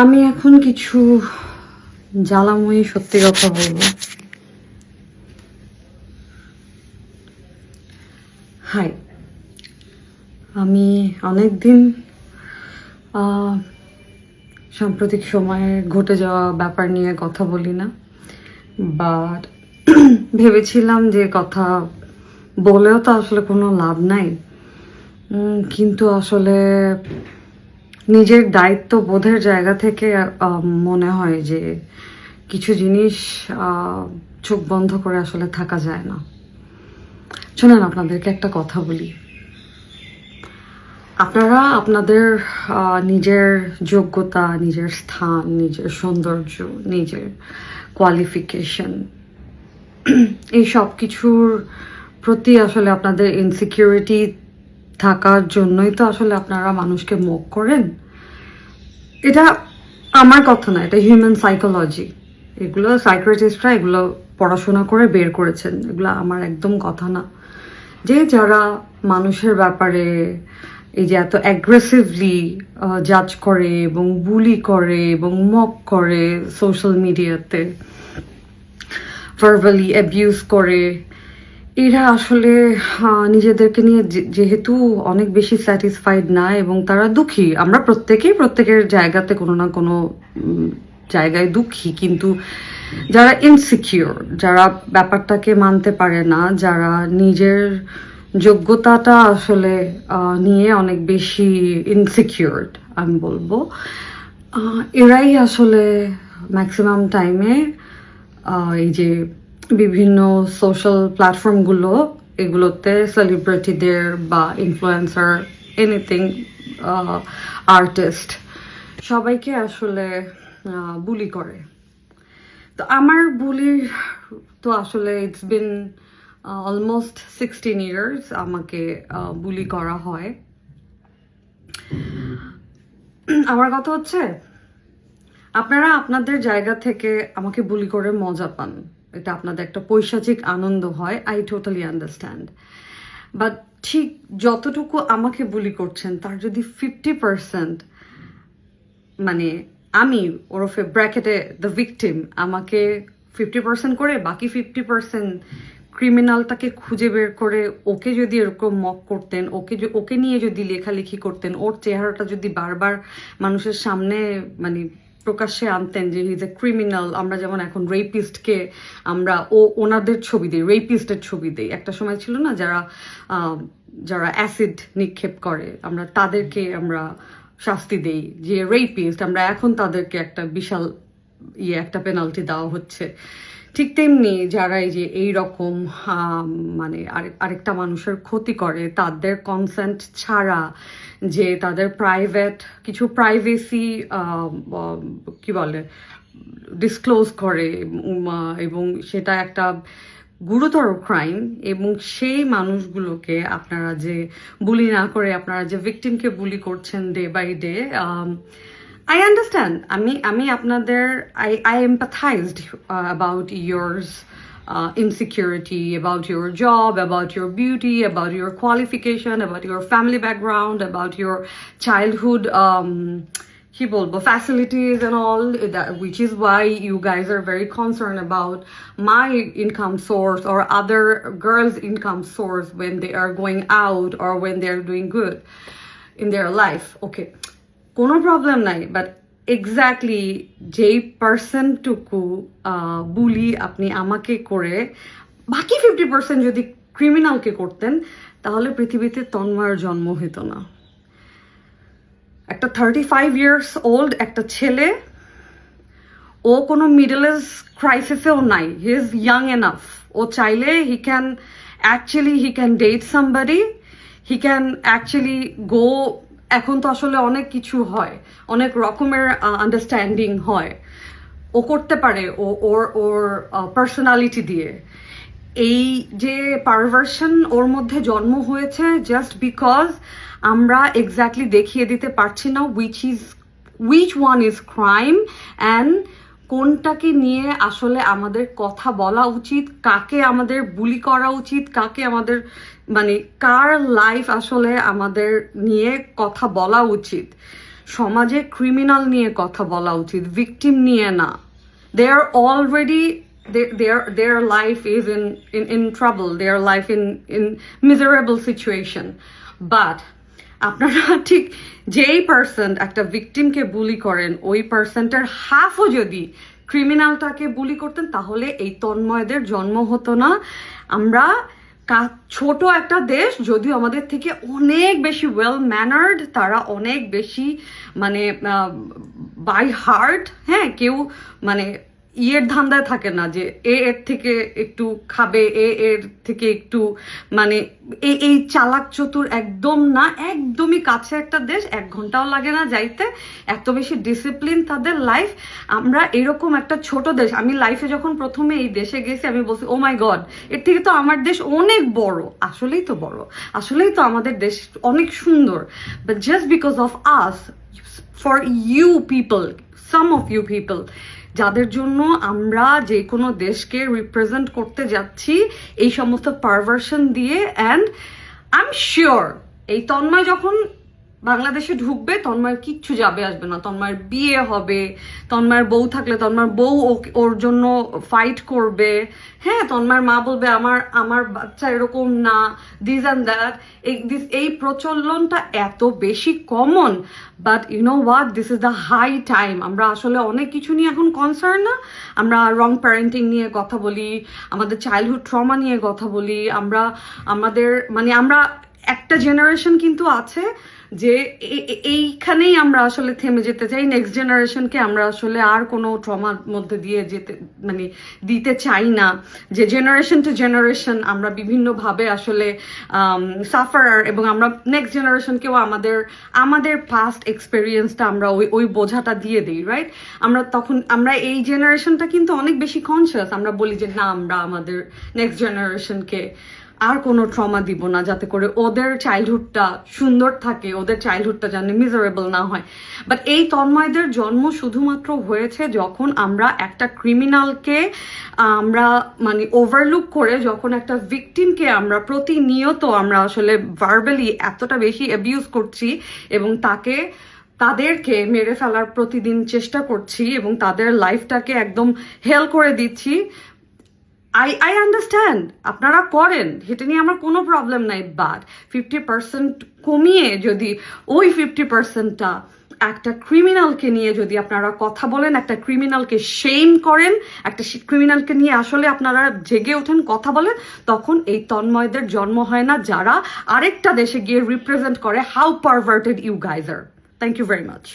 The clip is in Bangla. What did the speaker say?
আমি এখন কিছু জ্বালাময়ী সত্যি কথা বলবো। হাই, আমি অনেকদিন সাম্প্রতিক সময়ে ঘটে যাওয়া ব্যাপার নিয়ে কথা বলি না, বাট ভেবেছিলাম যে কথা বলেও তো আসলে কোনো লাভ নাই। কিন্তু আসলে নিজের দায়িত্ব বোধের জায়গা থেকে মনে হয় যে কিছু জিনিস চোখ বন্ধ করে আসলে থাকা যায় না। শোনেন, আপনাদেরকে একটা কথা বলি। আপনারা আপনাদের নিজের যোগ্যতা, নিজের স্থান, নিজের সৌন্দর্য, নিজের কোয়ালিফিকেশন, এই সব কিছুর প্রতি আসলে আপনাদের ইনসিকিউরিটি থাকার জন্যই তো আসলে আপনারা মানুষকে মুখ করেন। এটা আমার কথা না, এটা হিউম্যান সাইকোলজি। এগুলো সাইকিয়াট্রিস্টরা এগুলো পড়াশোনা করে বের করেছেন, এগুলো আমার একদম কথা না। যে যারা মানুষের ব্যাপারে এই যে এত অ্যাগ্রেসিভলি জাজ করে এবং বুলি করে এবং মক করে, সোশ্যাল মিডিয়াতে ভার্বালি অ্যাবিউজ করে, এরা আসলে নিজেদেরকে নিয়ে যেহেতু অনেক বেশি স্যাটিসফাইড না এবং তারা দুঃখী। আমরা প্রত্যেকেই প্রত্যেকের জায়গাতে কোনো না কোনো জায়গায় দুঃখী, কিন্তু যারা ইনসিকিউর, যারা ব্যাপারটাকে মানতে পারে না, যারা নিজের যোগ্যতাটা আসলে নিয়ে অনেক বেশি ইনসিকিউরড, আমি বলবো, এরাই আসলে ম্যাক্সিমাম টাইমে এই যে বিভিন্ন সোশ্যাল প্ল্যাটফর্মগুলো, এগুলোতে সেলিব্রিটিদের বা ইনফ্লুয়েন্সার, এনিথিং, আর্টিস্ট, সবাইকে আসলে বুলি করে। তো আমার বুলির তো আসলে ইটস বিন অলমোস্ট 16 years আমাকে বুলি করা হয়। আমার কথা হচ্ছে, আপনারা আপনাদের জায়গা থেকে আমাকে বুলি করে মজা পান, এটা আপনাদের একটা পৈশাচিক আনন্দ হয়, আই টোটালি আন্ডারস্ট্যান্ড। বাট ঠিক যতটুকু আমাকে বুলি করছেন তার যদি 50%, মানে আমি ওরফে ব্র্যাকেটে দ্য ভিকটিম, আমাকে 50% করে বাকি 50% ক্রিমিনালটাকে খুঁজে বের করে ওকে যদি এরকম মক করতেন, ওকে নিয়ে যদি লেখালেখি করতেন, ওর চেহারাটা যদি বারবার মানুষের সামনে মানে প্রকাশ্যে আনতেন যে ইজ এ ক্রিমিনাল। আমরা যেমন এখন রেপিস্টকে আমরা ওনাদের ছবি দিই, রেপিস্টের ছবি দিই। একটা সময় ছিল না, যারা যারা অ্যাসিড নিক্ষেপ করে, আমরা তাদেরকে আমরা শাস্তি দেই যে রেপিস্ট, আমরা এখন তাদেরকে একটা বিশাল একটা পেনাল্টি দেওয়া হচ্ছে। ঠিক তেমনি যারা এই যে এইরকম মানে আরেকটা মানুষের ক্ষতি করে, তাদের কনসেন্ট ছাড়া যে তাদের প্রাইভেট কিছু প্রাইভেসি কি বলে ডিসক্লোজ করে, এবং সেটা একটা গুরুতর ক্রাইম, এবং সেই মানুষগুলোকে আপনারা যে বুলি না করে আপনারা যে ভিকটিমকে বুলি করছেন day by day, I understand. আমি আপনাদের I empathized about yours insecurity, about your job, about your beauty, about your qualification, about your family background, about your childhood কি বলবো facilities and all that, which is why you guys are very concerned about my income source or other girls' income source when they are going out or when they are doing good in their life. Okay, কোনো প্রবলেম নাই, বাট এক্স্যাক্টলি যেই পার্সনটুকু বুলি আপনি আমাকে করে বাকি 50% যদি ক্রিমিনালকে করতেন, তাহলে পৃথিবীতে তন্ময়ের জন্ম হতো না। একটা 35 years old একটা ছেলে, ও কোনো মিডল এজ ক্রাইসিসেও নাই, হি ইজ ইয়াং এনাফ, ও চাইলে he can date somebody, he can actually go. এখন তো আসলে অনেক কিছু হয়, অনেক রকমের আন্ডারস্ট্যান্ডিং হয়, ও করতে পারে ওর পার্সোনালিটি দিয়ে। এই যে পারভার্সন ওর মধ্যে জন্ম হয়েছে জাস্ট বিকজ আমরা এক্স্যাক্টলি দেখিয়ে দিতে পারছি না which one is crime and কোনটাকে নিয়ে আসলে আমাদের কথা বলা উচিত, কাকে আমাদের বুলি করা উচিত, কাকে আমাদের মানে কার লাইফ আসলে আমাদের নিয়ে কথা বলা উচিত। সমাজে ক্রিমিনাল নিয়ে কথা বলা উচিত, ভিকটিম নিয়ে না। They are already their life is in trouble, their life in miserable situation. But আপনারা ঠিক যেই পার্সন একটা ভিকটিমকে বুলি করেন, ওই পার্সনটার হাফও যদি ক্রিমিনালটাকে বুলি করতেন, তাহলে এই তন্ময়দের জন্ম হতো না। আমরা ছোট একটা দেশ, যদিও আমাদের থেকে অনেক বেশি ওয়েল ম্যানার্ড, তারা অনেক বেশি মানে বাই হার্ট, হ্যাঁ, কেউ মানে ইয়ের ধান্দায় থাকে না যে এর থেকে একটু খাবে, এর থেকে একটু মানে এই চালাক চতুর একদম না, একদমই কাছে একটা দেশ, 1 ঘন্টাও লাগে না যাইতে, এত বেশি ডিসিপ্লিন তাদের লাইফ। আমরা এরকম একটা ছোট দেশ, আমি লাইফে যখন প্রথমে এই দেশে গেছি আমি বলছি ও মাই গড, এর থেকে তো আমার দেশ অনেক বড়। আসলেই তো বড়, আসলেই তো আমাদের দেশ অনেক সুন্দর। But just because of us, for you people, some of you people, যাদের জন্য আমরা যে কোনো দেশকে রিপ্রেজেন্ট করতে যাচ্ছি এই সমস্ত পারভার্সন দিয়ে, অ্যান্ড আই এম শিওর এই তন্ময় যখন বাংলাদেশে ঢুকবে, তন্ময়ের কিচ্ছু যাবে আসবে না। তন্ময়ের বিয়ে হবে, তন্ময়ের বউ থাকলে তন্ময়ের বউ ওর জন্য ফাইট করবে, হ্যাঁ, তন্ময়ের মা বলবে আমার বাচ্চা এরকম না, দিস অ্যান্ড দ্যাট। এই প্রচলনটা এত বেশি common. But you know what, this is the high time. আমরা আসলে অনেক কিছু নিয়ে এখন কনসার্ন না, আমরা রং প্যারেন্টিং নিয়ে কথা বলি, আমাদের চাইল্ডহুড ট্রমা নিয়ে কথা বলি, আমরা একটা জেনারেশন কিন্তু আছে যে এইখানেই আমরা আসলে থেমে যেতে চাই। নেক্সট জেনারেশনকে আমরা আসলে আর কোনো ট্রমার মধ্যে দিয়ে দিতে চাই না, যে জেনারেশন টু জেনারেশন আমরা বিভিন্নভাবে আসলে সাফারার, এবং আমরা নেক্সট জেনারেশনকেও আমাদের পাস্ট এক্সপেরিয়েন্সটা আমরা ওই বোঝাটা দিয়ে দিই, রাইট? আমরা এই জেনারেশনটা কিন্তু অনেক বেশি কনসিয়াস। আমরা বলি যে না, আমরা আমাদের নেক্সট জেনারেশনকে আর কোনো ট্রমা দিব না, যাতে করে ওদের চাইল্ডহুডটা সুন্দর থাকে, ওদের চাইল্ডহুডটা যেন মিজারেবল না হয়। বাট এই তন্ময়দের জন্ম শুধুমাত্র হয়েছে যখন আমরা একটা ক্রিমিনালকে আমরা মানে ওভারলুক করে, যখন একটা ভিকটিমকে আমরা প্রতিনিয়ত আমরা আসলে ভার্বালি এতটা বেশি অ্যাবিউজ করছি এবং তাদেরকে মেরে ফেলার প্রতিদিন চেষ্টা করছি এবং তাদের লাইফটাকে একদম হেল করে দিচ্ছি। I understand আপনারা করেন, সেটা নিয়ে আমার কোনো প্রবলেম নাই। বাট 50% কমিয়ে যদি ওই 50%টা একটা ক্রিমিনালকে নিয়ে যদি আপনারা কথা বলেন, একটা ক্রিমিনালকে শেম করেন, একটা ক্রিমিনালকে নিয়ে আসলে আপনারা জেগে ওঠেন, কথা বলেন, তখন এই তন্ময়দের জন্ম হয় না, যারা আরেকটা দেশে গিয়ে রিপ্রেজেন্ট করে how perverted you guys are. Thank you very much.